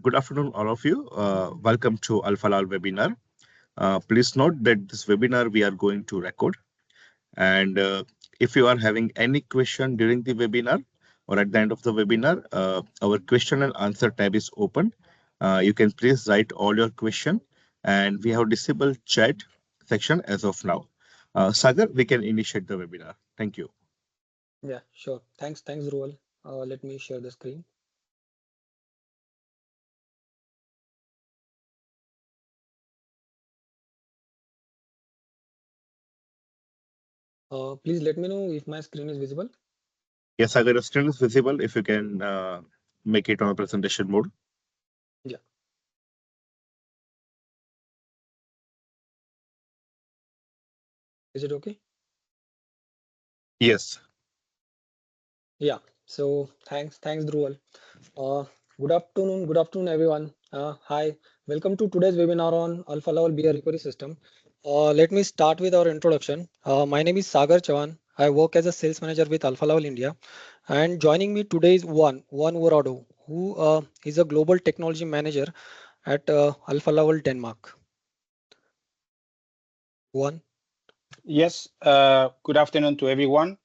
Good afternoon, all of you. Welcome to Alfa Laval webinar. Please note that this webinar we are going to record. And if you are having any question during the webinar or at the end of the webinar, our question and answer tab is open. You can please write all your question, and we have disabled chat section as of now. Sagar, we can initiate the webinar. Thank you. Yeah, sure. Thanks, Ruel. Let me share the screen. Please let me know if my screen is visible. Yes, Sagar, your screen is visible. If you can make it on a presentation mode. Yeah. Is it okay? Yes. Yeah. So thanks, Ruel. Uh, good afternoon, everyone. Hi, welcome to today's webinar on Alfa Laval Beer Recovery System. Let me start with our introduction. My name is Sagar Chavan. I work as a sales manager with Alfa Laval India, and joining me today is Juan Vorado, who is a global technology manager at Alfa Laval Denmark. Juan. Yes, good afternoon to everyone.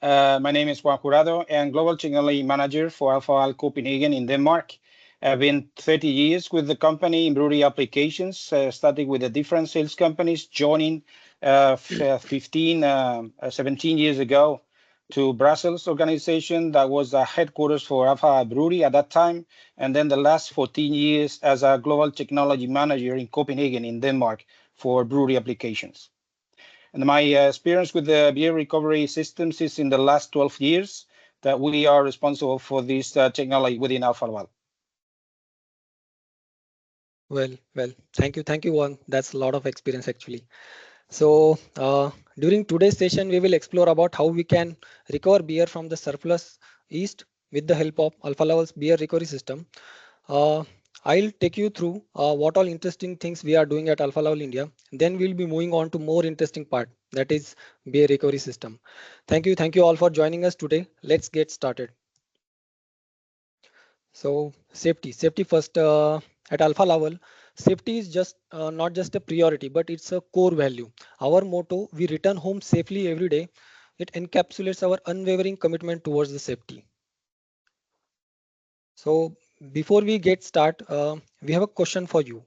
My name is Juan Jurado and Global Technology Manager for Alfa Laval Copenhagen in Denmark. I've been 30 years with the company in brewery applications, starting with the different sales companies, joining 17 years ago to Brussels organization that was the headquarters for Alfa Brewery at that time, and then the last 14 years as a Global Technology Manager in Copenhagen in Denmark for brewery applications. And my experience with the beer recovery systems is in the last 12 years that we are responsible for this technology within Alfa Laval. Well, thank you, Juan. That's a lot of experience actually. So during today's session, we will explore about how we can recover beer from the surplus yeast with the help of Alfa Laval's beer recovery system. Uh, I'll take you through what all interesting things we are doing at Alfa Laval India. Then we'll be moving on to more interesting part, that is beer recovery system. Thank you all for joining us today. Let's get started. So safety first. At Alpha Level, safety is just not just a priority, but it's a core value. Our motto: we return home safely every day. It encapsulates our unwavering commitment towards the safety. So before we get start, we have a question for you.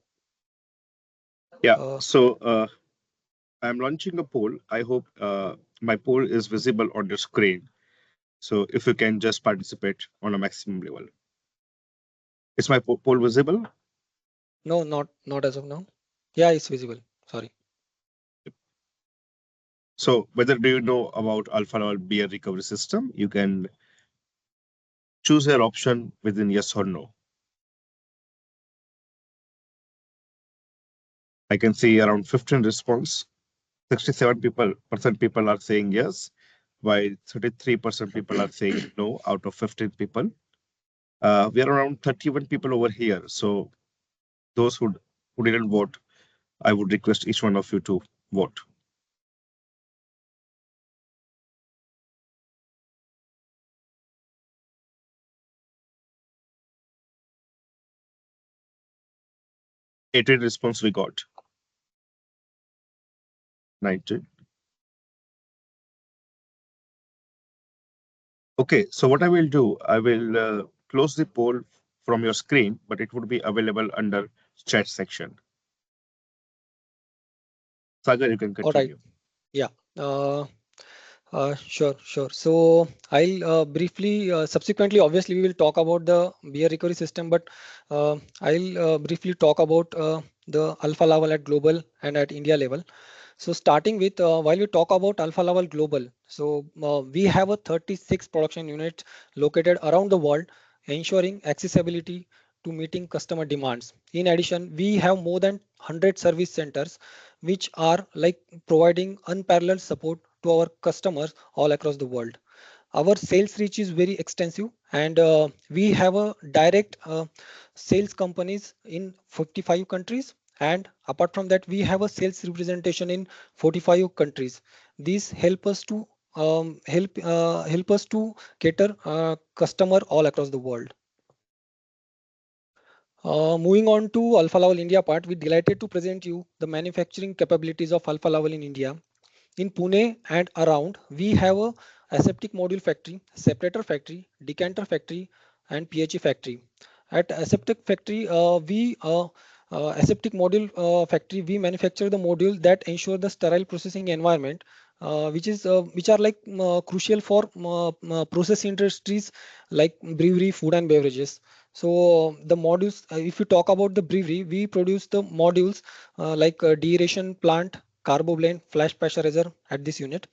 Yeah. Uh, So I'm launching a poll. I hope my poll is visible on your screen. So if you can just participate on a maximum level. Is my poll visible? no, not as of now. Yeah, it's visible. Sorry. So whether do you know about Alpha Laval beer recovery system, you can choose your option within yes or no. I can see around 15 response. 67% people are saying yes, while 33% people are saying no out of 15 people. We are around 31 people over here. So those who didn't vote, I would request each one of you to vote. Eighty response we got. 90. Okay, so what I will do, I will close the poll from your screen, but it would be available under chat section. Sagar, you can All right. continue. Yeah. Sure. So I'll briefly, subsequently, obviously, we will talk about the beer recovery system, but I'll briefly talk about the Alpha level at global and at India level. So starting with, while we talk about Alpha level global, so we have a 36 production units located around the world, ensuring accessibility to meeting customer demands. In addition, we have more than 100 service centers, which are like providing unparalleled support to our customers all across the world. Our sales reach is very extensive, and we have a direct sales companies in 55 countries, and apart from that we have a sales representation in 45 countries. These help us to help us to cater customer all across the world. Moving on to Alfa Laval India part, we're delighted to present you the manufacturing capabilities of Alfa Laval in India. In Pune and around, we have a aseptic module factory, separator factory, decanter factory, and PHE factory. At aseptic factory, aseptic module factory, we manufacture the module that ensure the sterile processing environment, which are like crucial for process industries like brewery, food and beverages. So the modules, if you talk about the brewery, we produce the modules like deaeration plant, carbo blend, flash pasteurizer at this unit.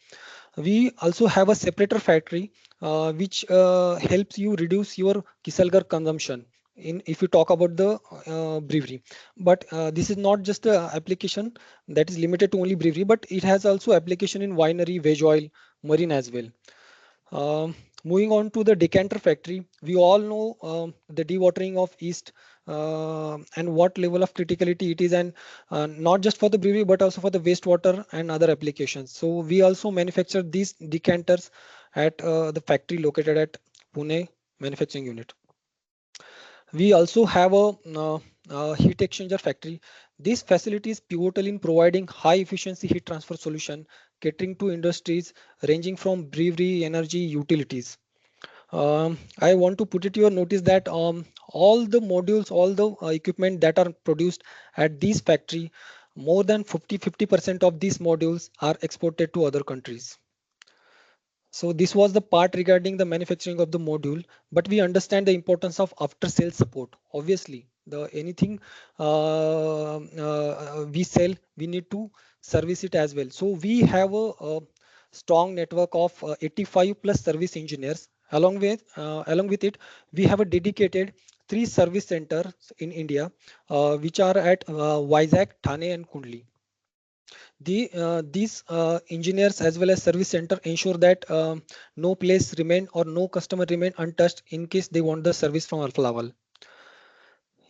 We also have a separator factory which helps you reduce your Kisalgar consumption. In if you talk about the brewery, but this is not just a application that is limited to only brewery, but it has also application in winery, veg oil, marine as well. Um, Moving on to the decanter factory, we all know the dewatering of yeast and what level of criticality it is, and not just for the brewery but also for the wastewater and other applications. So we also manufacture these decanters at the factory located at Pune manufacturing unit. We also have a heat exchanger factory. This facility is pivotal in providing high efficiency heat transfer solution catering to industries ranging from brewery, energy, utilities. I want to put it to your notice that all the modules, all the equipment that are produced at this factory, more than 50% of these modules are exported to other countries. So this was the part regarding the manufacturing of the module, but we understand the importance of after sales support. Obviously, the anything we sell, we need to service it as well. So we have a strong network of 85 plus service engineers. Along with it, we have a dedicated three service centers in India, which are at Vizag, Thane, and Kundli. These engineers as well as service center ensure that no place remain or no customer remain untouched in case they want the service from Alfa Laval.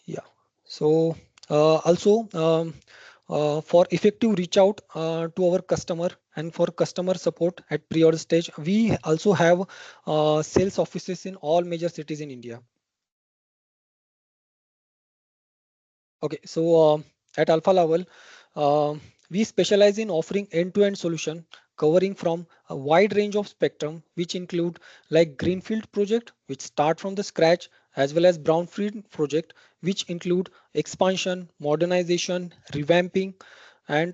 Yeah. So also for effective reach out to our customer and for customer support at pre-order stage, we also have sales offices in all major cities in India. Okay, so at Alpha Level, uh, we specialize in offering end-to-end solution covering from a wide range of spectrum, which include like greenfield project, which start from the scratch, as well as brownfield project, which include expansion, modernization, revamping, and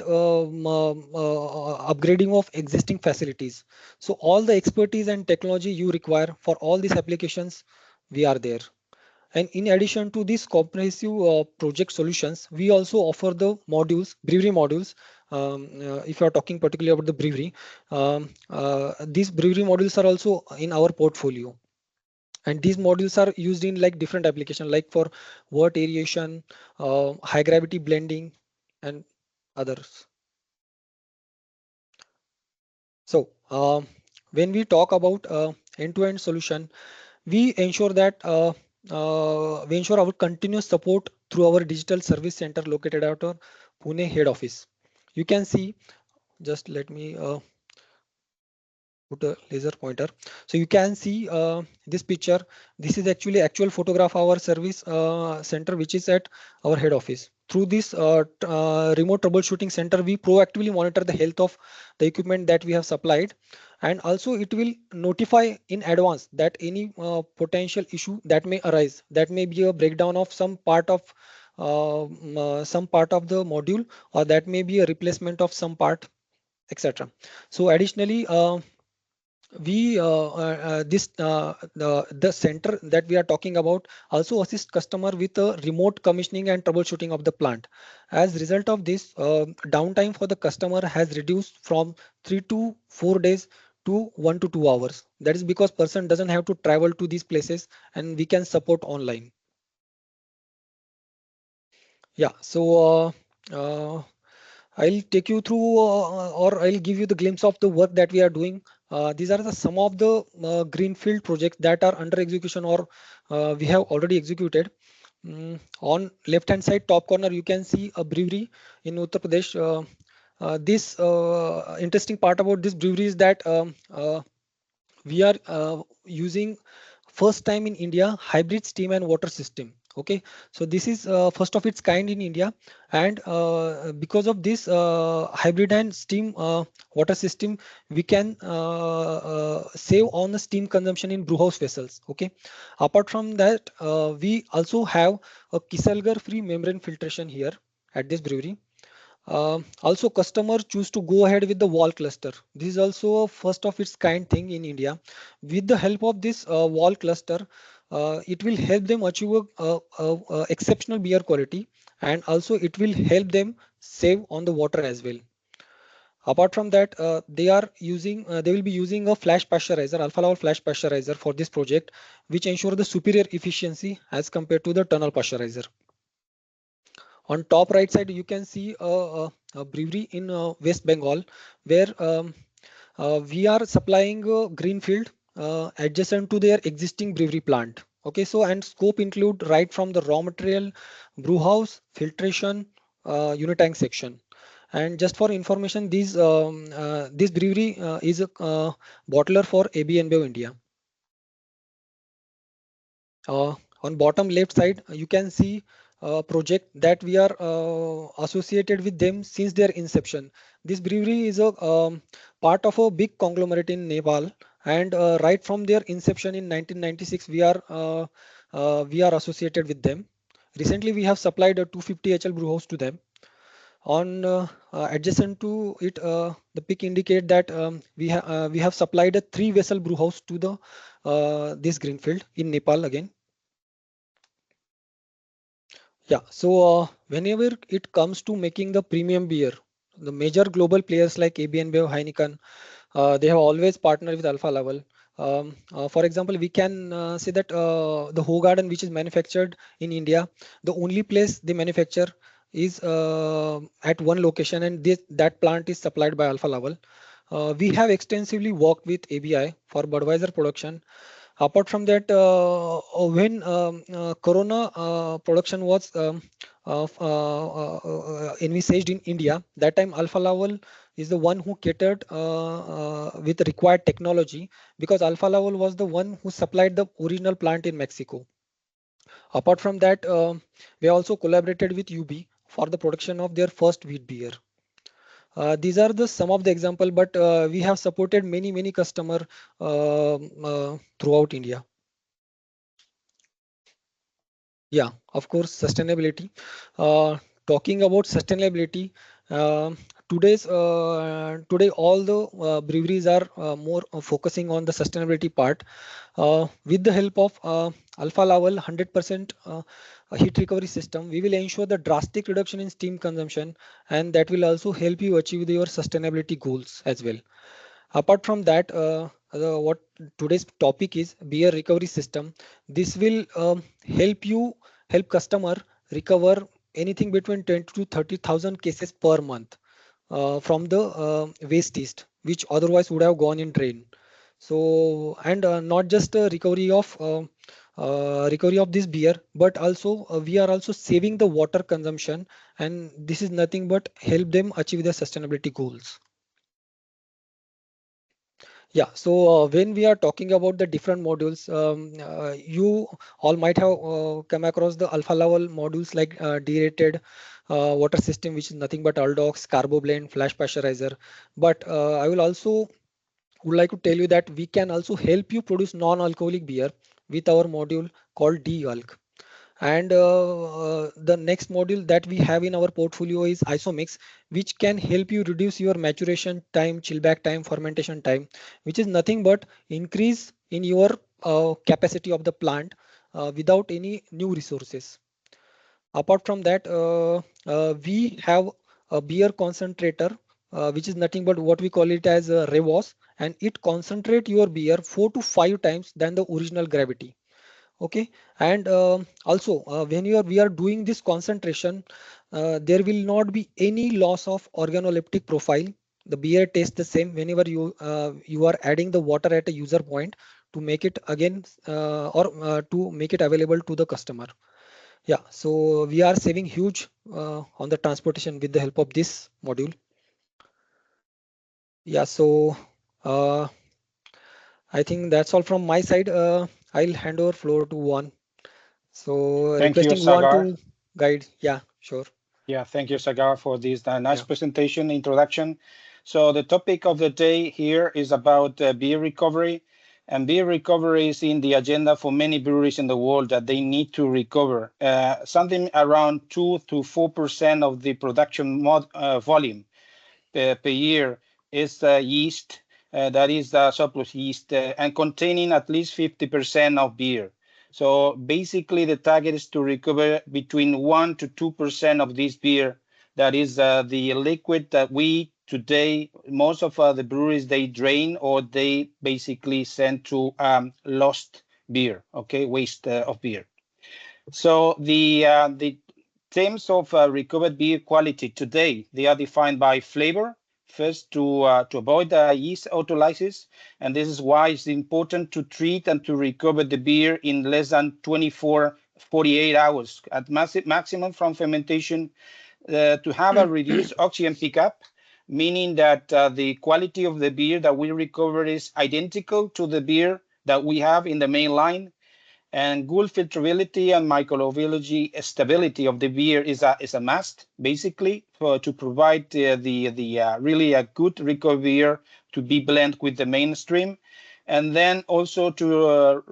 upgrading of existing facilities. So all the expertise and technology you require for all these applications, we are there. And in addition to these comprehensive project solutions, we also offer the modules, brewery modules. If you are talking particularly about the brewery, these brewery modules are also in our portfolio. And these modules are used in like different applications, like for wort aeration, high gravity blending, and others. So when we talk about end-to-end solution, we ensure that we ensure our continuous support through our digital service center located at our Pune head office. You can see, just let me put a laser pointer. So you can see this picture. This is actually actual photograph of our service center, which is at our head office. Through this remote troubleshooting center, we proactively monitor the health of the equipment that we have supplied, and also it will notify in advance that any potential issue that may arise, that may be a breakdown of some part of the module, or that may be a replacement of some part, etc. So additionally, we this the center that we are talking about also assist customer with a remote commissioning and troubleshooting of the plant. As result of this, downtime for the customer has reduced from 3 to 4 days to 1 to 2 hours. That is because person doesn't have to travel to these places, and we can support online. Yeah, so I'll take you through or I'll give you the glimpse of the work that we are doing. These are the some of the greenfield projects that are under execution or we have already executed. On left hand side top corner, you can see a brewery in Uttar Pradesh. This interesting part about this brewery is that we are using first time in India hybrid steam and water system. Okay, so this is first of its kind in India, and because of this hybrid and steam water system, we can save on the steam consumption in brewhouse vessels. Okay, apart from that, we also have a Kieselguhr free membrane filtration here at this brewery. Also, customers choose to go ahead with the wall cluster. This is also a first of its kind thing in India. With the help of this wall cluster, it will help them achieve a exceptional beer quality, and also it will help them save on the water as well. Apart from that, they will be using a flash pasteurizer, Alpha Laval flash pasteurizer for this project, which ensure the superior efficiency as compared to the tunnel pasteurizer. On top right side, you can see a brewery in West Bengal, where we are supplying greenfield adjacent to their existing brewery plant. Okay, so and scope include right from the raw material, brew house, filtration, unit tank section. And just for information, this brewery is a bottler for AB InBev India. Uh, on bottom left side, you can see a project that we are associated with them since their inception. This brewery is a part of a big conglomerate in Nepal, and right from their inception in 1996, we are associated with them. Recently, we have supplied a 250 HL brew house to them. On adjacent to it, the pic indicate that we have supplied a 3 vessel brew house to the this greenfield in Nepal again. Yeah, so whenever it comes to making the premium beer, the major global players like AB InBev, Heineken, they have always partnered with Alpha Laval. For example, we can say that the Hogarden, which is manufactured in India, the only place they manufacture is at one location, and that plant is supplied by Alpha Laval. We have extensively worked with ABI for Budweiser production. Apart from that, when Corona production was envisaged in India, that time Alpha Laval is the one who catered with required technology, because Alpha Laval was the one who supplied the original plant in Mexico. Apart from that, we also collaborated with UB for the production of their first wheat beer. These are the some of the example, but we have supported many customer throughout India. Yeah, of course, sustainability. Uh, Talking about sustainability, uh, today all the breweries are more focusing on the sustainability part. With the help of Alpha Laval 100% heat recovery system, we will ensure the drastic reduction in steam consumption, and that will also help you achieve your sustainability goals as well. Apart from that, what today's topic is beer recovery system. This will help customer recover anything between 20 to 30,000 cases per month from the waste yeast, which otherwise would have gone in drain. So, and not just recovery of this beer, but also we are also saving the water consumption, and this is nothing but help them achieve their sustainability goals. Yeah, so when we are talking about the different modules, you all might have come across the Alpha Laval modules like derated water system, which is nothing but Aldox, Carbo Blend, Flash Pasteurizer. But I will also would like to tell you that we can also help you produce non-alcoholic beer with our module called D-Alc. And the next module that we have in our portfolio is Isomix, which can help you reduce your maturation time, chillback time, fermentation time, which is nothing but increase in your capacity of the plant without any new resources. Apart from that, we have a beer concentrator, which is nothing but what we call it as a Revos, and it concentrate your beer 4 to 5 times than the original gravity. Okay, and also when we are doing this concentration, there will not be any loss of organoleptic profile. The beer tastes the same whenever you are adding the water at a user point to make it again or to make it available to the customer. Yeah, so we are saving huge on the transportation with the help of this module. Yeah, so uh, I think that's all from my side. I'll hand over floor to Juan. So Thank you, requesting Yuan Sagar. to guide. Yeah, sure. Yeah, thank you, Sagar, for this nice Yeah. presentation introduction. So the topic of the day here is about beer recovery. And beer recovery is in the agenda for many breweries in the world that they need to recover something around 2 to 4% of the production volume per year is yeast, that is the surplus yeast, and containing at least 50% of beer. So basically, the target is to recover between 1 to 2% of this beer. That is the liquid that we today, most of the breweries, they drain or they basically send to lost beer, okay, waste of beer. So the terms of recovered beer quality today, they are defined by flavor. First, to avoid yeast autolysis, and this is why it's important to treat and to recover the beer in less than 24, 48 hours at maximum from fermentation, to have a reduced oxygen pickup, meaning that the quality of the beer that we recover is identical to the beer that we have in the main line, and good filterability and microbiology stability of the beer is a must, basically, to provide the really a good recovered beer to be blended with the mainstream, and then also to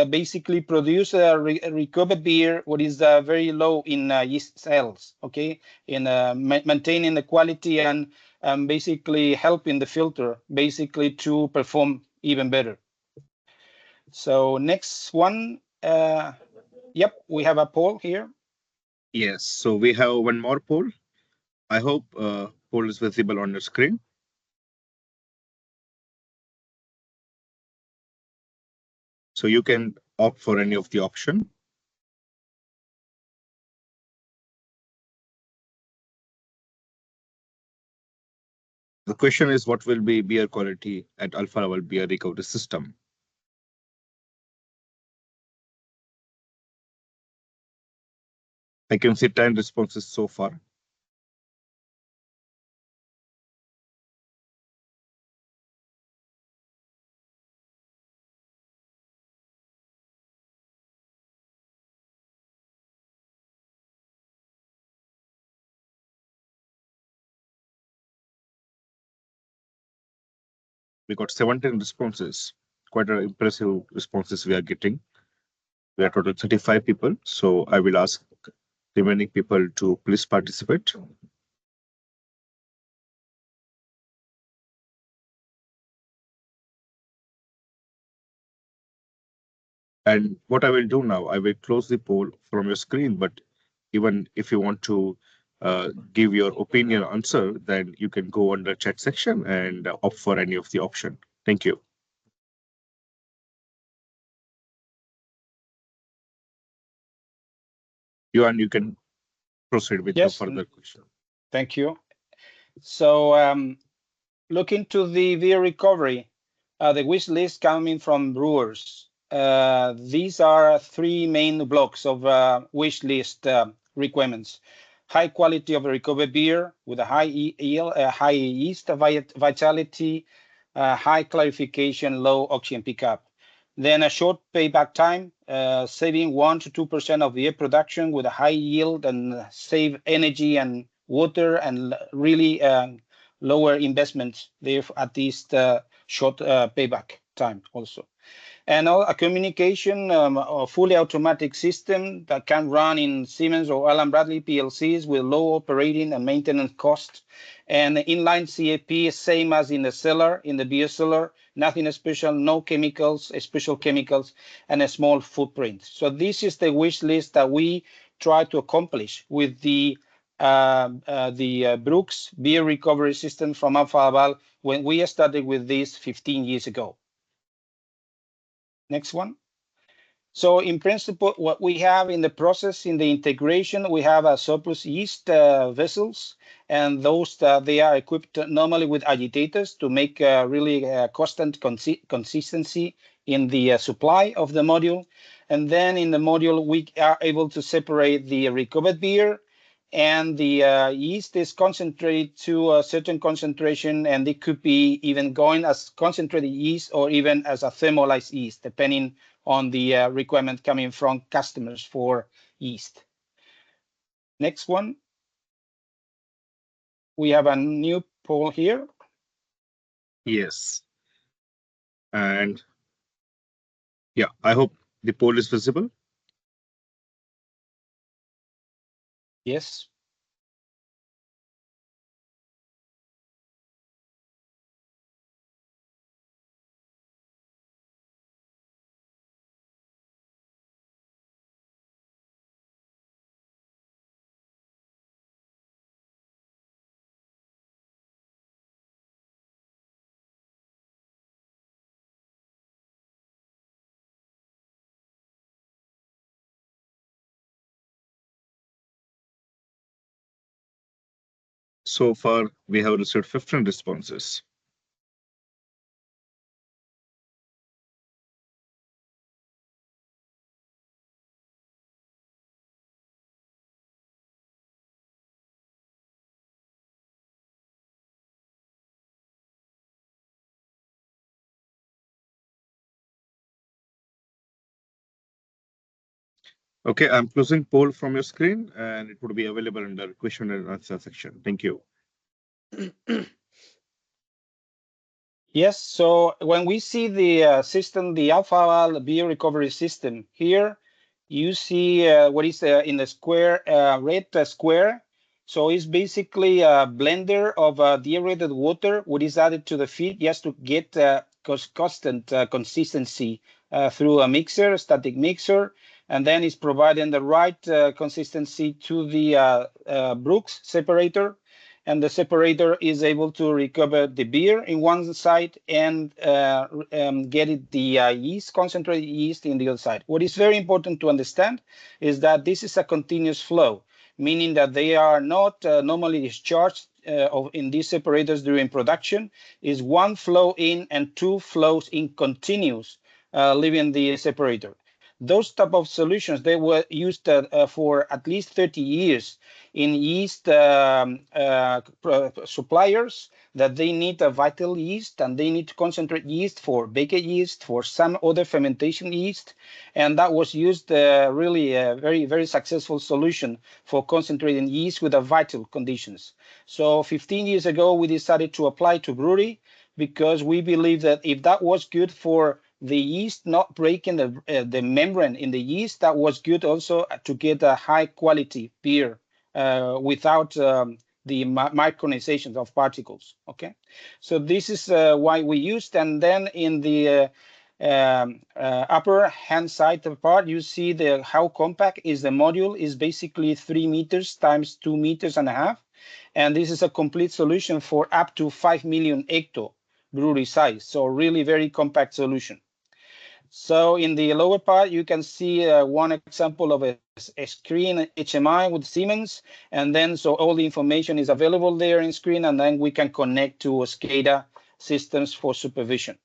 basically produce a recovered beer what is very low in yeast cells, okay, in maintaining the quality and basically helping the filter basically to perform even better. So next one, yep, we have a poll here. Yes, so we have one more poll. I hope poll is visible on your screen. So you can opt for any of the option. The question is, what will be beer quality at Alfa Laval Beer recovery system? I can see 10 responses so far. We got 17 responses. Quite an impressive responses we are getting. We are total 35 people. So I will ask remaining people to please participate. And what I will do now, I will close the poll from your screen, but even if you want to give your opinion answer, then you can go on the chat section and opt for any of the option. Thank you. Yuan, you can proceed with the Yes, further question. thank you. So look into the beer recovery, the wish list coming from brewers. These are three main blocks of wish list requirements. High quality of recovered beer with a high yield, high yeast vitality, high clarification, low oxygen pickup. Then a short payback time, saving 1 to 2% of beer production with a high yield and save energy and water and really lower investments there at least short payback time also. And a communication, a fully automatic system that can run in Siemens or Allen Bradley PLCs with low operating and maintenance costs. And inline CAP, same as in the cellar, in the beer cellar, nothing special, no chemicals, special chemicals, and a small footprint. So this is the wish list that we try to accomplish with the BRUX beer recovery system from Alfa Laval when we started with this 15 years ago. Next one. So in principle, what we have in the process, in the integration, we have a surplus yeast vessels, and those they are equipped normally with agitators to make really constant consistency in the supply of the module. And then in the module, we are able to separate the recovered beer, and the yeast is concentrated to a certain concentration, and it could be even going as concentrated yeast or even as a thermolyzed yeast, depending on the requirement coming from customers for yeast. Next one. We have a new poll here. Yes. And yeah, I hope the poll is visible. Yes. So far, we have received 15 responses. Okay, I'm closing poll from your screen and it would be available under question and answer section. Thank you. Yes, so when we see the system, the Alfa Laval beer recovery system here, you see what is in the square, red square. So it's basically a blender of deaerated water, what is added to the feed just to get constant consistency through a mixer, static mixer, and then it's providing the right consistency to the BRUX separator. And the separator is able to recover the beer in one side and get it the yeast, concentrated yeast in the other side. What is very important to understand is that this is a continuous flow, meaning that they are not normally discharged in these separators during production. Is one flow in and two flows in continuous, leaving the separator. Those type of solutions, they were used for at least 30 years in yeast suppliers, that they need a vital yeast and they need to concentrate yeast for baked yeast, for some other fermentation yeast. And that was used really a very, very successful solution for concentrating yeast with the vital conditions. So 15 years ago, we decided to apply to brewery because we believe that if that was good for the yeast not breaking the membrane in the yeast, that was good also to get a high quality beer without the micronization of particles. Okay, so this is why we used. And then in the upper hand side of the part, you see the how compact is the module. Is basically 3 meters times 2.5 meters, and this is a complete solution for up to 5 million hecto brewery size. So really very compact solution. So in the lower part, you can see one example of a screen HMI with Siemens. And then so all the information is available there in screen, and then we can connect to SCADA systems for supervision.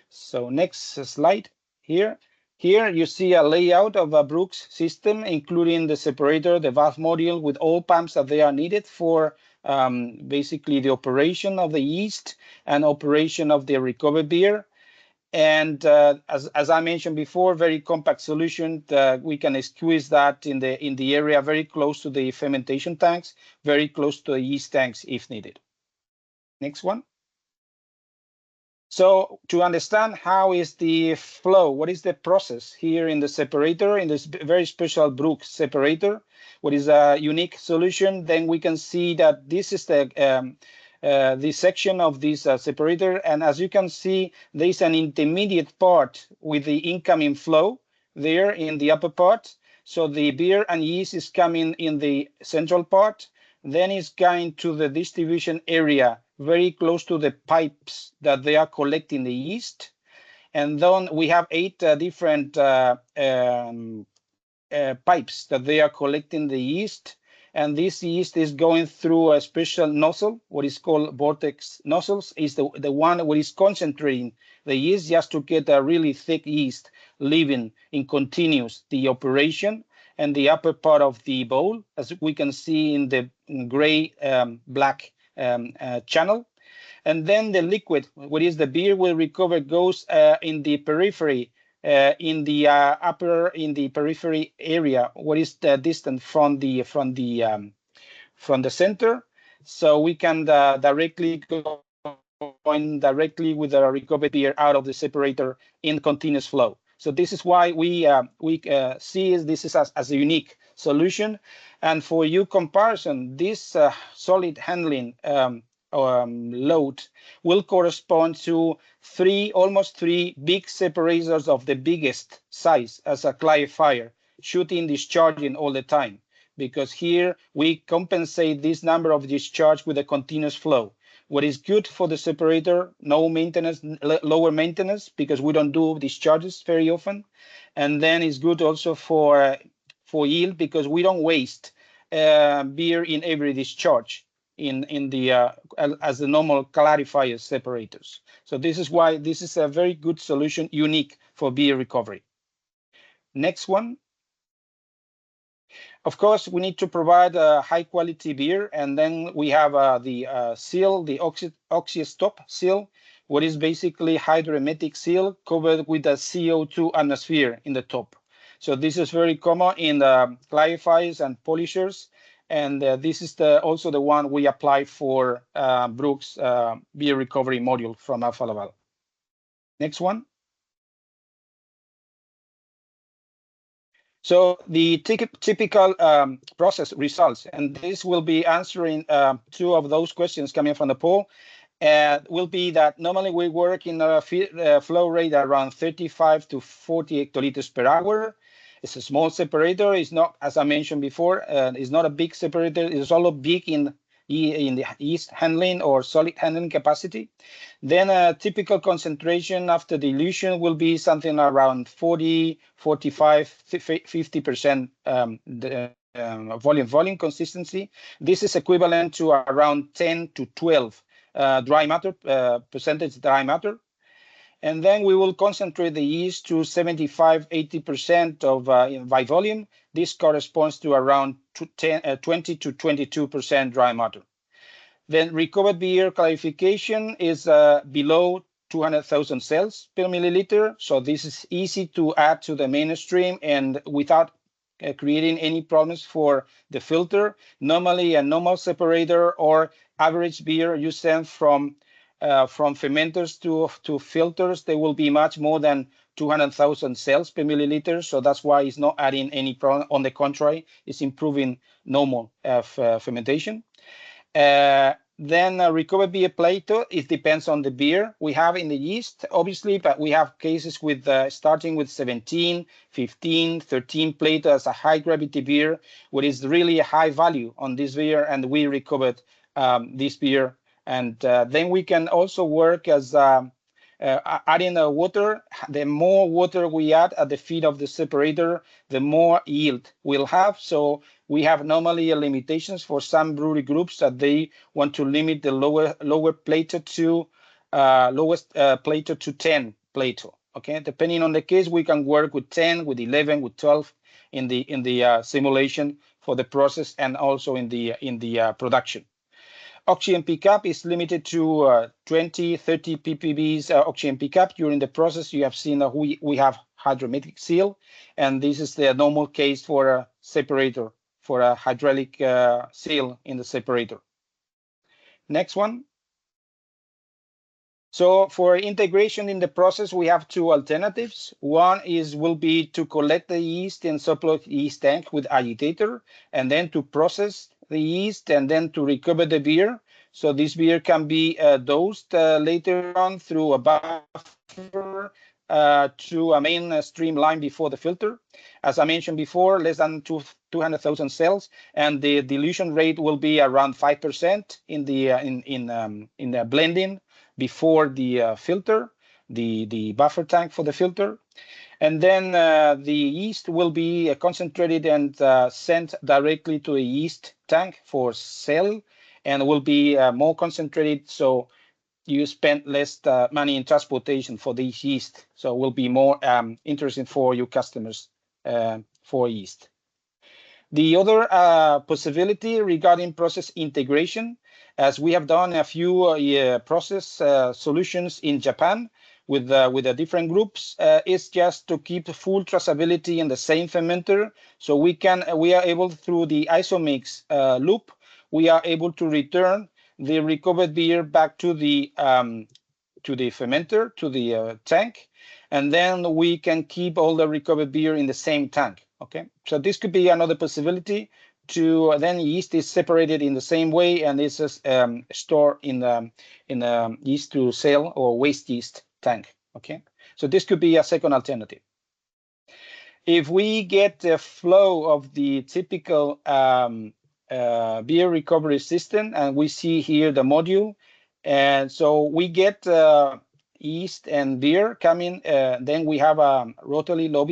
So next slide here. Here you see a layout of a BRUX system, including the separator, the valve module with all pumps that they are needed for basically the operation of the yeast and operation of the recovered beer. And as I mentioned before, very compact solution. We can squeeze that in the area very close to the fermentation tanks, very close to the yeast tanks if needed. Next one. So to understand how is the flow, what is the process here in the separator, in this very special BRUX separator, what is a unique solution, then we can see that this is the section of this separator. And as you can see, there is an intermediate part with the incoming flow there in the upper part. So the beer and yeast is coming in the central part, then it's going to the distribution area very close to the pipes that they are collecting the yeast. And then we have 8 different pipes that they are collecting the yeast. And this yeast is going through a special nozzle, what is called vortex nozzles, is the one where is concentrating the yeast just to get a really thick yeast living in continuous the operation. And the upper part of the bowl, as we can see in the gray black channel. And then the liquid, what is the beer will recover, goes in the periphery in the periphery area, what is the distance from the center, so we can directly go in directly with the recovered beer out of the separator in continuous flow. So this is why we see this is as a unique solution. And for your comparison, this solid handling load will correspond to almost three big separators of the biggest size as a clarifier, shooting, discharging all the time. Because here we compensate this number of discharge with a continuous flow. What is good for the separator, no maintenance, lower maintenance, because we don't do discharges very often. And then it's good also for yield, because we don't waste beer in every discharge in the as the normal clarifier separators. So this is why this is a very good solution, unique for beer recovery. Next one. Of course, we need to provide a high quality beer, and then we have the seal, the oxy-stop seal, what is basically hydrohermetic seal covered with a CO2 atmosphere in the top. So this is very common in the clarifiers and polishers, and this is also the one we apply for BRUX beer recovery module from Alfa Laval. Next one. So the typical process results, and this will be answering two of those questions coming from the poll, will be that normally we work in a flow rate around 35 to 40 hectoliters per hour. It's a small separator. It's not, as I mentioned before, it's not a big separator. It's also big in the yeast handling or solid handling capacity. Then a typical concentration after dilution will be something around 40, 45, 50% volume consistency. This is equivalent to around 10 to 12 dry matter, percentage dry matter. And then we will concentrate the yeast to 75, 80% of by volume. This corresponds to around 20 to 22% dry matter. Then recovered beer clarification is below 200,000 cells per milliliter. So this is easy to add to the mainstream and without creating any problems for the filter. Normally a normal separator or average beer you send from fermenters to filters, they will be much more than 200,000 cells per milliliter. So that's why it's not adding any problem. On the contrary, it's improving normal fermentation. Then recovered beer Plato, it depends on the beer we have in the yeast, obviously, but we have cases with starting with 17, 15, 13 Plato as a high gravity beer, what is really a high value on this beer, and we recovered this beer. And then we can also work as adding water. The more water we add at the feed of the separator, the more yield we'll have. So we have normally limitations for some brewery groups that they want to limit the lower Plato to lowest Plato to 10 Plato. Okay, depending on the case, we can work with 10, with 11, with 12 in the simulation for the process and also in the production. Oxygen pickup is limited to 20, 30 ppbs oxygen pickup. During the process, you have seen that we have hydrometric seal, and this is the normal case for a separator, for a hydraulic seal in the separator. Next one. So for integration in the process, we have two alternatives. One will be to collect the yeast in surplus yeast tank with agitator, and then to process the yeast and then to recover the beer. So this beer can be dosed later on through a buffer to a main streamline before the filter. As I mentioned before, less than 200,000 cells, and the dilution rate will be around 5% in the blending before the filter, the buffer tank for the filter. And then the yeast will be concentrated and sent directly to a yeast tank for sale, and will be more concentrated, so you spend less money in transportation for this yeast. So it will be more interesting for your customers for yeast. The other possibility regarding process integration, as we have done a few process solutions in Japan, with the different groups is just to keep full traceability in the same fermenter. So we are able, through the isomix loop, we are able to return the recovered beer back to the fermenter, to the tank, and then we can keep all the recovered beer in the same tank. Okay, so this could be another possibility. To then yeast is separated in the same way, and it's stored in the yeast to sell or waste yeast tank. Okay, so this could be a second alternative. If we get the flow of the typical beer recovery system, and we see here the module, and so we get yeast and beer coming. Then we have a rotary low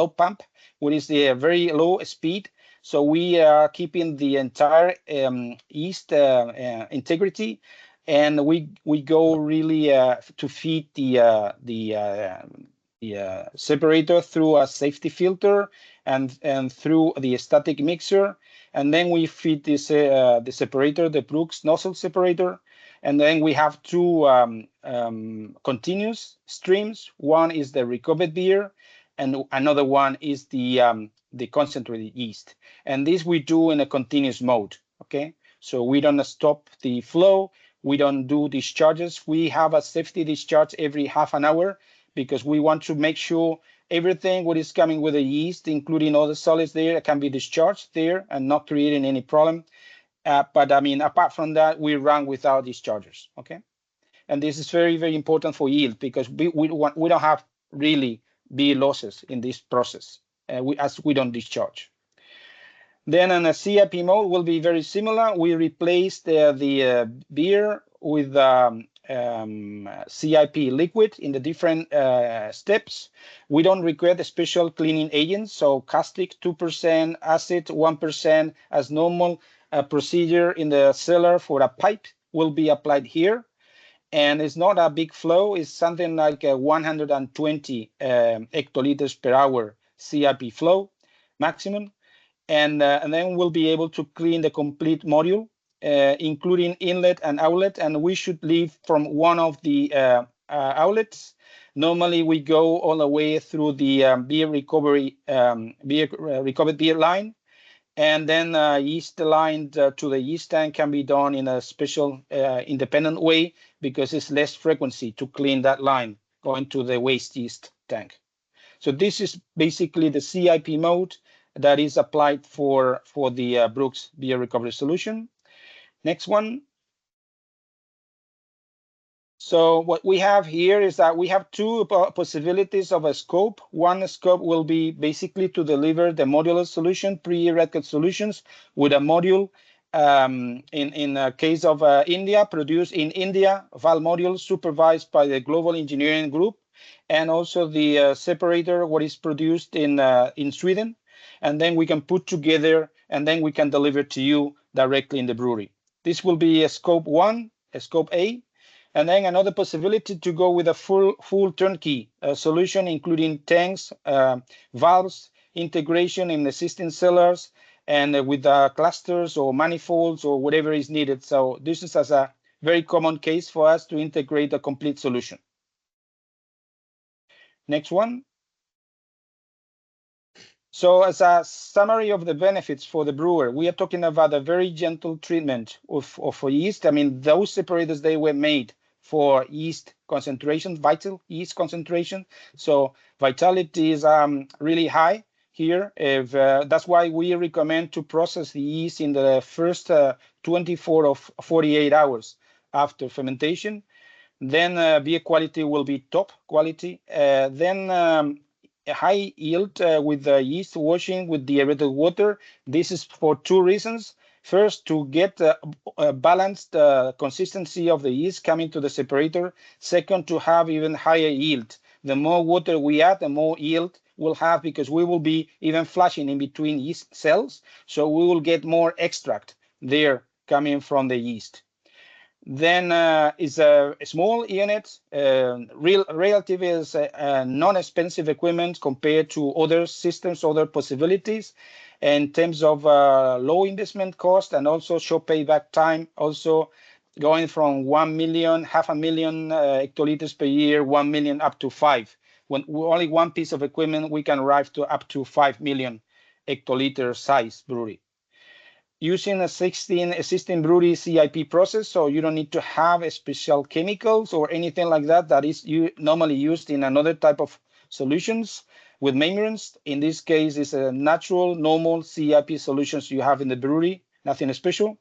pump, which is the very low speed. So we are keeping the entire yeast integrity, and we go really to feed the separator through a safety filter and through the static mixer, and then we feed this the separator, the BRUX nozzle separator, and then we have two continuous streams. One is the recovered beer, and another one is the concentrated yeast. And this we do in a continuous mode. Okay, so we don't stop the flow. We don't do discharges. We have a safety discharge every half an hour, because we want to make sure everything what is coming with the yeast, including all the solids there, can be discharged there and not creating any problem. But I mean, apart from that, we run without dischargers. Okay, and this is very, very important for yield, because we don't have really beer losses in this process as we don't discharge. Then in a CIP mode will be very similar. We replace the beer with CIP liquid in the different steps. We don't require the special cleaning agents, so caustic 2%, acid 1% as normal. Procedure in the cellar for a pipe will be applied here, and it's not a big flow. It's something like 120 hectoliters per hour CIP flow maximum, and then we'll be able to clean the complete module, including inlet and outlet, and we should leave from one of the outlets. Normally we go all the way through the beer recovery recovered beer line, and then yeast line to the yeast tank can be done in a special independent way, because it's less frequency to clean that line going to the waste yeast tank. So this is basically the CIP mode that is applied for the BRUX beer recovery solution. Next one. So what we have here is that we have two possibilities of a scope. One scope will be basically to deliver the modular solution, pre-record solutions with a module. In a case of India, produced in India, valve module supervised by the global engineering group, and also the separator, what is produced in Sweden. And then we can put together, and then we can deliver to you directly in the brewery. This will be a scope 1, a scope A. And then another possibility to go with a full turnkey solution, including tanks, valves, integration in existing cellars, and with clusters or manifolds or whatever is needed. So this is as a very common case for us to integrate a complete solution. Next one. So as a summary of the benefits for the brewer, we are talking about a very gentle treatment of yeast. I mean, those separators, they were made for yeast concentration, vital yeast concentration. So vitality is really high here. That's why we recommend to process the yeast in the first 24 or 48 hours after fermentation. Then beer quality will be top quality. Then a high yield with the yeast washing with deaerated water. This is for two reasons. First, to get a balanced consistency of the yeast coming to the separator. Second, to have even higher yield. The more water we add, the more yield we'll have, because we will be even flushing in between yeast cells. So we will get more extract there coming from the yeast. Then is a small unit, relatively is non-expensive equipment compared to other systems, other possibilities, in terms of low investment cost and also short payback time. Also, going from 1 million, half a million hectoliters per year, 1 million up to 5. When only one piece of equipment, we can arrive to up to 5 million hectoliter size brewery. Using a 16 existing brewery CIP process, so you don't need to have special chemicals or anything like that that is normally used in another type of solutions with membranes. In this case, it's a natural, normal CIP solutions you have in the brewery, nothing special.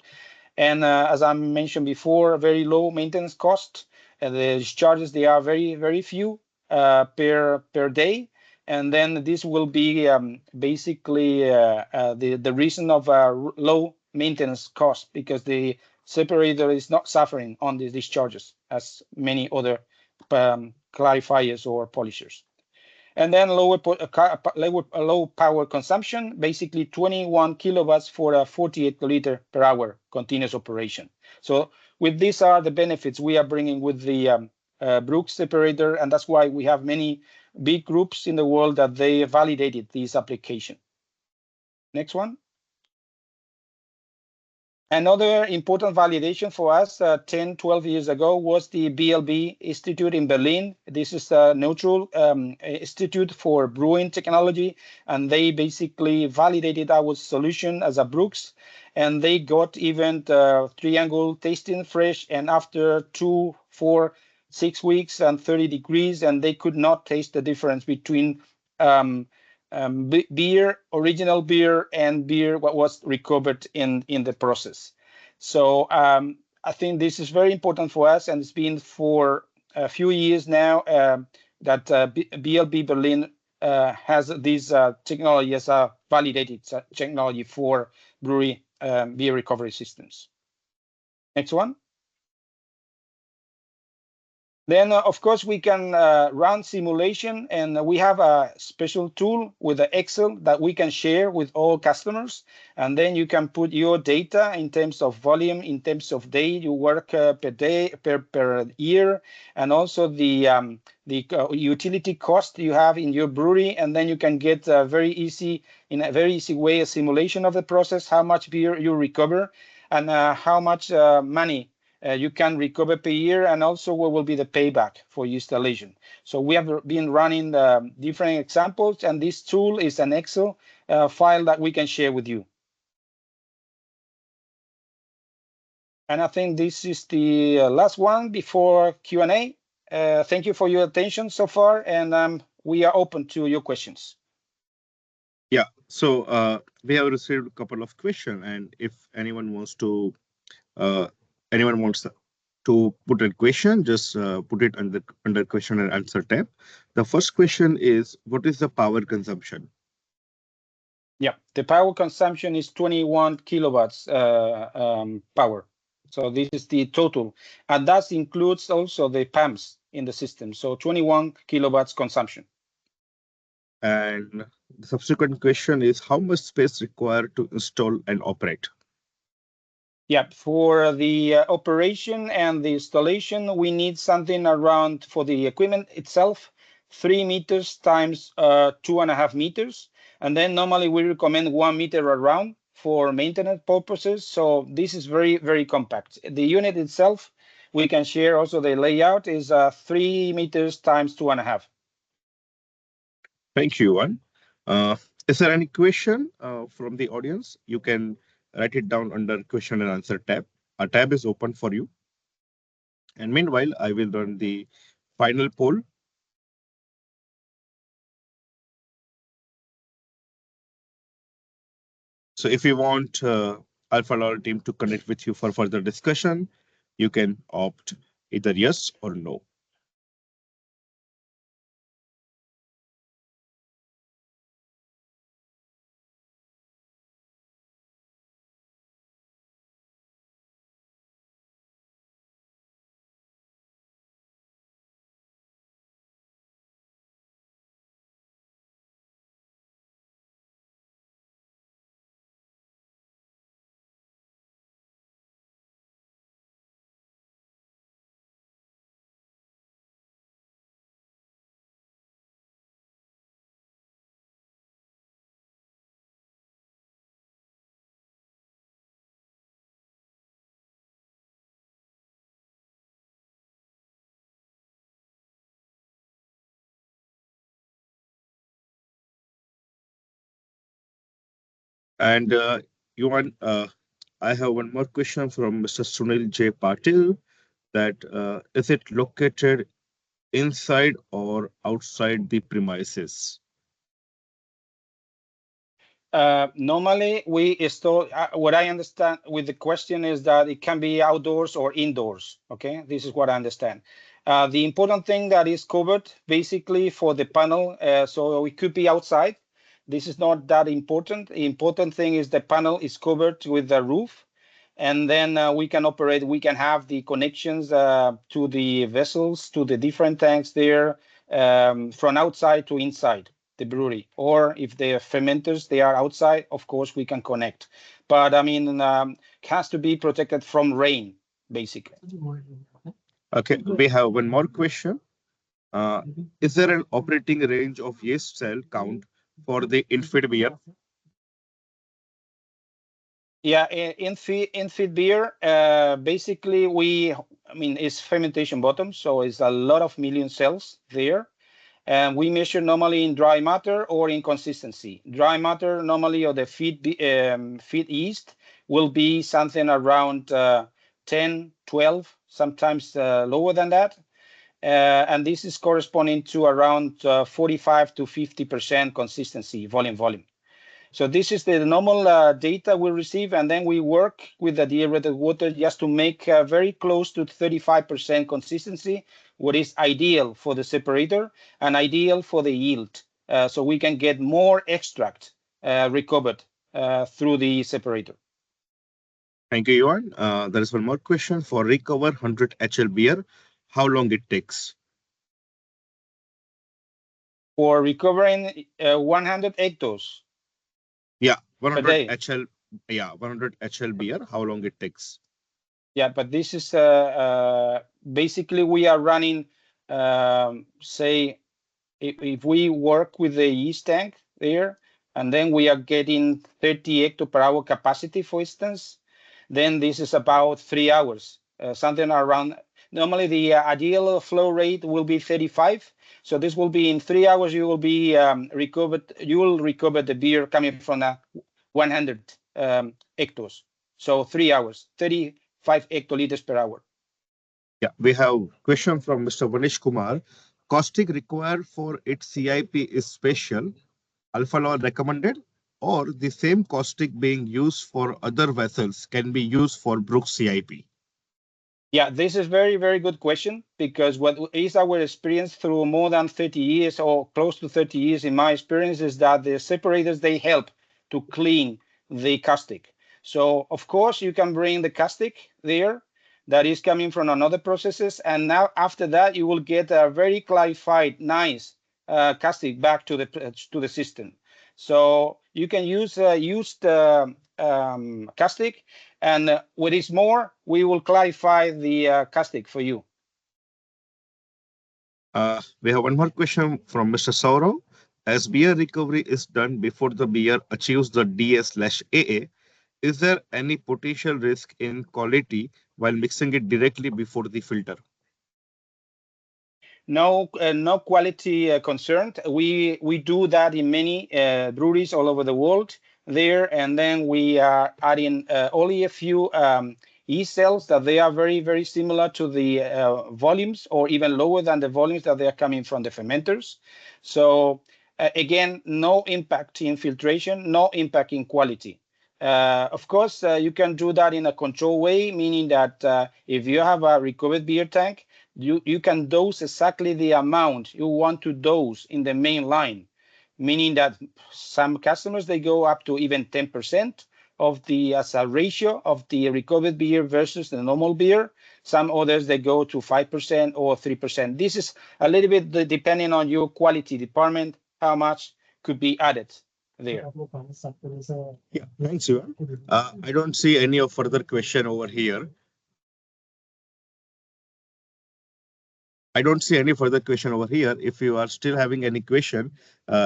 And as I mentioned before, very low maintenance cost. The charges, they are very, very few per day. And then this will be basically the reason of low maintenance cost, because the separator is not suffering on the discharges as many other clarifiers or polishers. And then low power consumption, basically 21 kilowatts for a 48 liter per hour continuous operation. So with these are the benefits we are bringing with the BRUX separator, and that's why we have many big groups in the world that they validated this application. Next one. Another important validation for us 10, 12 years ago was the BLB Institute in Berlin. This is a neutral institute for brewing technology, and they basically validated our solution as a BRUX, and they got even triangle tasting fresh, and after 2, 4, 6 weeks and 30 degrees, and they could not taste the difference between beer, original beer, and beer what was recovered in the process. So I think this is very important for us, and it's been for a few years now that BLB Berlin has this technology as a validated technology for brewery beer recovery systems. Next one. Then, of course, we can run simulation, and we have a special tool with the Excel that we can share with all customers. And then you can put your data in terms of volume, in terms of day you work per day, per year, and also the utility cost you have in your brewery. And then you can get in a very easy way, a simulation of the process, how much beer you recover, and how much money you can recover per year, and also what will be the payback for your installation. So we have been running different examples, and this tool is an Excel file that we can share with you. And I think this is the last one before Q&A. Thank you for your attention so far, and we are open to your questions. Yeah, so we have received a couple of questions, and if anyone wants to put a question, just put it under question and answer tab. The first question is, what is the power consumption? Yeah, the power consumption is 21 kilowatts power. So this is the total, and that includes also the pumps in the system. So 21 kilowatts consumption. And the subsequent question is, how much space required to install and operate? Yeah, for the operation and the installation, we need something around, for the equipment itself, 3 meters times 2.5 meters. And then normally we recommend 1 meter around for maintenance purposes. So this is very, very compact. The unit itself, we can share also the layout, is 3 meters times 2.5. Thank you, Juan. Is there any question from the audience? You can write it down under question and answer tab. A tab is open for you. And meanwhile, I will run the final poll. So if you want Alpha Laval team to connect with you for further discussion, you can opt either yes or no. And Yuan, I have one more question from Mr. Sunil J. Patil. That is it located inside or outside the premises? Normally, we store. What I understand with the question is that it can be outdoors or indoors. Okay, this is what I understand. The important thing that is covered basically for the panel, so it could be outside. This is not that important. The important thing is the panel is covered with the roof, and then we can operate. We can have the connections to the vessels, to the different tanks there, from outside to inside the brewery, or if the fermenters they are outside, of course we can connect. But I mean, it has to be protected from rain, basically. Okay, we have one more question. Uh, is there an operating range of yeast cell count for the infed beer? Yeah, in feed beer, basically I mean, it's fermentation bottom, so it's a lot of million cells there. And we measure normally in dry matter or in consistency. Dry matter normally, or the feed yeast will be something around 10, 12, sometimes lower than that. And this is corresponding to around 45 to 50% consistency, volume. So this is the normal data we receive, and then we work with the dehydrated water just to make very close to 35% consistency, what is ideal for the separator and ideal for the yield. So we can get more extract recovered through the separator. Thank you, Yuan. There is one more question for recover 100 HL beer. How long it takes? For recovering 100 hectares Yeah, per 100 day. HL. Yeah, 100 HL beer. How long it takes? Yeah, but this is basically we are running, say, if we work with the yeast tank there, and then we are getting 30 hecto per hour capacity, for instance, then this is about 3 hours, something around. Normally, the ideal flow rate will be 35. So this will be in 3 hours. You will be recovered. You will recover the beer coming from 100 hectares. So 3 hours, 35 hectoliters per hour. Yeah, we have question from Mr. Vanish Kumar. Caustic required for its CIP is special, Alpha Laval recommended, or the same caustic being used for other vessels can be used for BRUX CIP? Yeah, this is very good question, because what is our experience through more than 30 years or close to 30 years in my experience is that the separators, they help to clean the caustic. So of course you can bring the caustic there that is coming from another processes, and now after that you will get a very clarified, nice caustic back to the system. So you can use used caustic, and what is more, we will clarify the caustic for you. We have one more question from Mr. Saurav. As beer recovery is done before the beer achieves the DS/AA, is there any potential risk in quality while mixing it directly before the filter? No quality concerned. We do that in many breweries all over the world there, and then we are adding only a few yeast cells that they are very similar to the volumes, or even lower than the volumes that they are coming from the fermenters. So again, no impact in filtration, no impact in quality. Of course, you can do that in a controlled way, meaning that if you have a recovered beer tank, you can dose exactly the amount you want to dose in the main line, meaning that some customers, they go up to even 10% of the as a ratio of the recovered beer versus the normal beer. Some others, they go to 5% or 3%. This is a little bit depending on your quality department, how much could be added there. Yeah, thanks, Yuan. I don't see any of further question over here. I don't see any further question over here. If you are still having any question,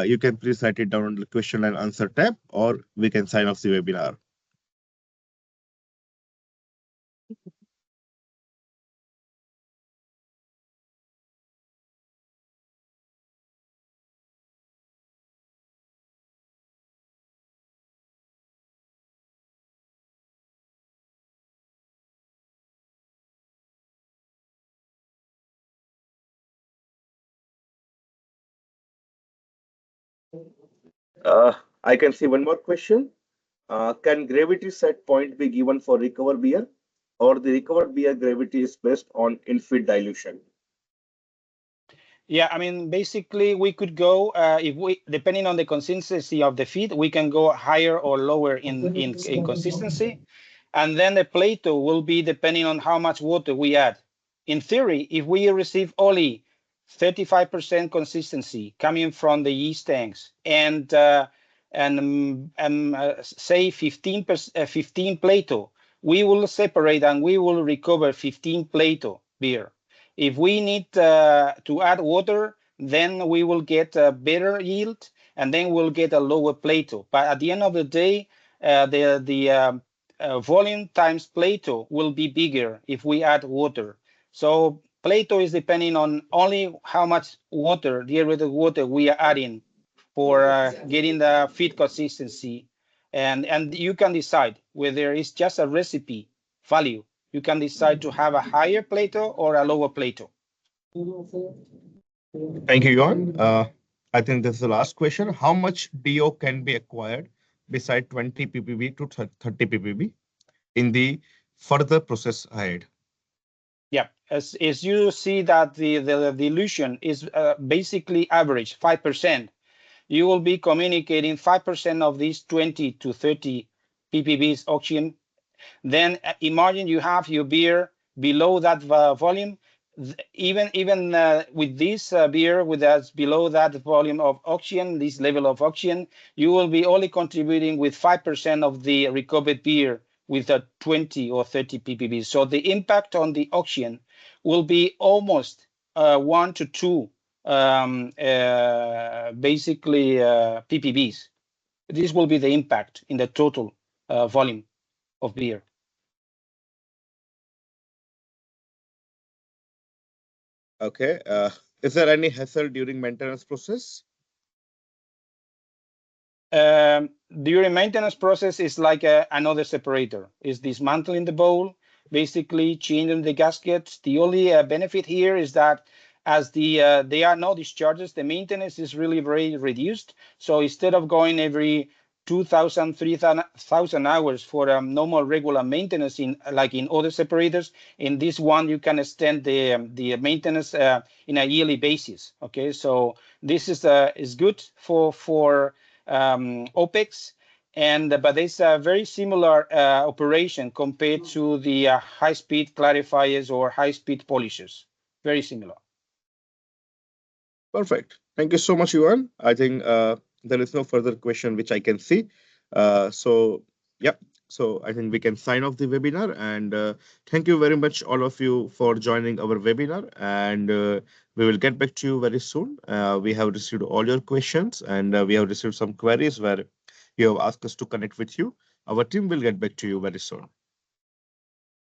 you can please write it down on the question and answer tab, or we can sign off the webinar. I can see one more question. Can gravity set point be given for recovered beer, or the recovered beer gravity is based on in-feed dilution? Yeah, I mean, basically, we could go if we, depending on the consistency of the feed, we can go higher or lower in consistency, and then the Plato will be depending on how much water we add. In theory, if we receive only 35% consistency coming from the yeast tanks and say 15 Plato, we will separate and we will recover 15 Plato beer. If we need to add water, then we will get a better yield, and then we'll get a lower Plato. But at the end of the day, the volume times Plato will be bigger if we add water. So Plato is depending on only how much water, dehydrated water, we are adding for getting the feed consistency. And you can decide whether it's just a recipe value. You can decide to have a higher Plato or a lower Plato. Thank you, Yuan. I think this is the last question. How much DO can be acquired beside 20 ppb to 30 ppb in the further process ahead? Yeah, as you see that the dilution is basically average 5%, you will be communicating 5% of these 20 to 30 ppb's oxygen. Then imagine you have your beer below that volume. Even with this beer with us below that volume of oxygen, this level of oxygen, you will be only contributing with 5% of the recovered beer with a 20 or 30 ppb. So the impact on the oxygen will be almost 1 to 2 basically ppbs. This will be the impact in the total volume of beer. Okay. Is there any hassle during maintenance process? During maintenance process is like another separator. Is dismantling the bowl, basically changing the gaskets. The only benefit here is that as they are no discharges, the maintenance is really very reduced. So instead of going every 2,000, 3,000 hours for normal regular maintenance in like in other separators, in this one you can extend the maintenance in a yearly basis. Okay, so this is good for OPEX, but it's a very similar operation compared to the high-speed clarifiers or high-speed polishers. Very similar. Perfect. Thank you so much, Yuan. I think there is no further question which I can see. So, yeah. So I think we can sign off the webinar, and thank you very much, all of you, for joining our webinar. And we will get back to you very soon. We have received all your questions, and we have received some queries where you have asked us to connect with you. Our team will get back to you very soon.